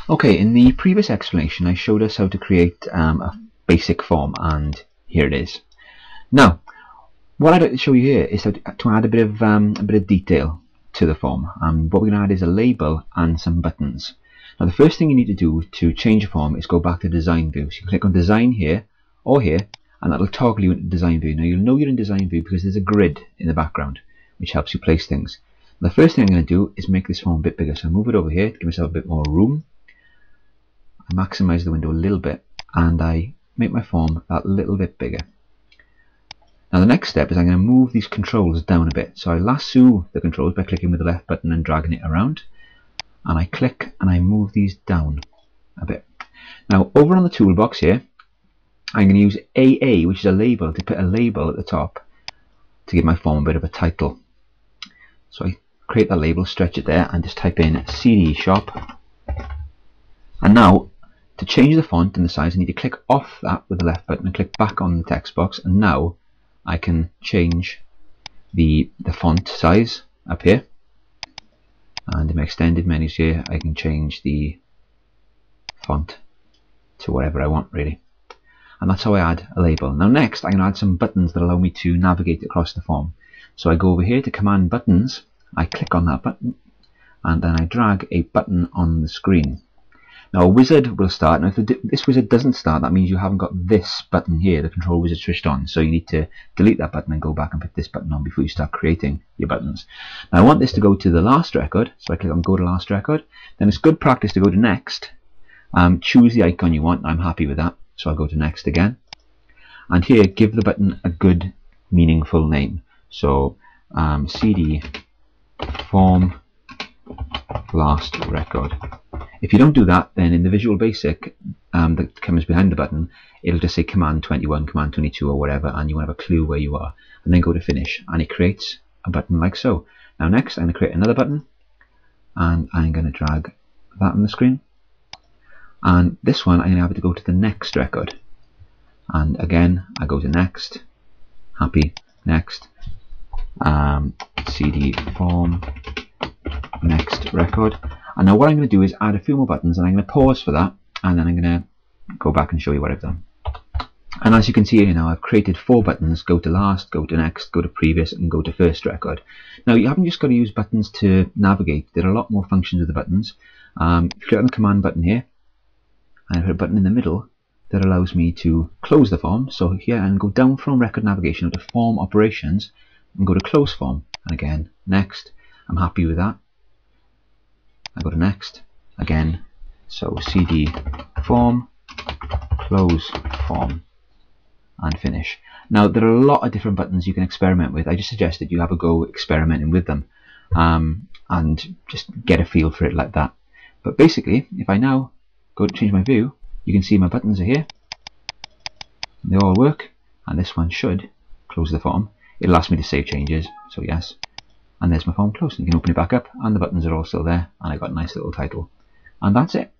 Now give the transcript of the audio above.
Okay, in the previous explanation I showed us how to create a basic form, and here it is. Now, what I'd like to show you here is how to add a bit of detail to the form. What we're going to add is a label and some buttons. Now the first thing you need to do to change a form is go back to design view. So you click on design here or here, and that'll toggle you into design view. Now you'll know you're in design view because there's a grid in the background which helps you place things. The first thing I'm going to do is make this form a bit bigger. So I move it over here to give myself a bit more room. I maximize the window a little bit and I make my form that little bit bigger. Now the next step is I'm going to move these controls down a bit. So I lasso the controls by clicking with the left button and dragging it around, and I click and I move these down a bit. Now over on the toolbox here I'm going to use AA, which is a label, to put a label at the top to give my form a bit of a title. So I create that label, stretch it there, and just type in CD shop. And now to change the font and the size I need to click off that with the left button and click back on the text box, and now I can change the font size up here, and in my extended menus here I can change the font to whatever I want really. And that's how I add a label. Now next I'm going to add some buttons that allow me to navigate across the form. So I go over here to command buttons, I click on that button, and then I drag a button on the screen. Now a wizard will start. Now if this wizard doesn't start, that means you haven't got this button here, the control wizard, switched on. So you need to delete that button and go back and put this button on before you start creating your buttons. Now I want this to go to the last record, so I click on go to last record. Then it's good practice to go to next. Choose the icon you want. I'm happy with that, so I'll go to next again. And here give the button a good meaningful name. So CD form last record. If you don't do that, then in the Visual Basic that comes behind the button, it'll just say command 21, command 22 or whatever, and you won't have a clue where you are. And then go to finish, and it creates a button like so. Now next I'm going to create another button, and I'm going to drag that on the screen. And this one I'm going to have it to go to the next record. And again I go to next, happy, next, CD form next record. And now what I'm going to do is add a few more buttons, and I'm going to pause for that, and then I'm going to go back and show you what I've done. And as you can see here now, I've created 4 buttons: go to last, go to next, go to previous, and go to first record. Now you haven't just got to use buttons to navigate. There are a lot more functions with the buttons. If you click on the command button here, and I put a button in the middle that allows me to close the form. So here and go down from record navigation to form operations and go to close form, and again next. I'm happy with that. I go to next again, so CD form close form and finish. Now there are a lot of different buttons you can experiment with. I just suggest that you have a go experimenting with them and just get a feel for it like that. But basically, if I now go to change my view, you can see my buttons are here. They all work, and this one should close the form. It'll ask me to save changes, so yes. And there's my form closed. You can open it back up, and the buttons are all still there, and I got a nice little title. And that's it.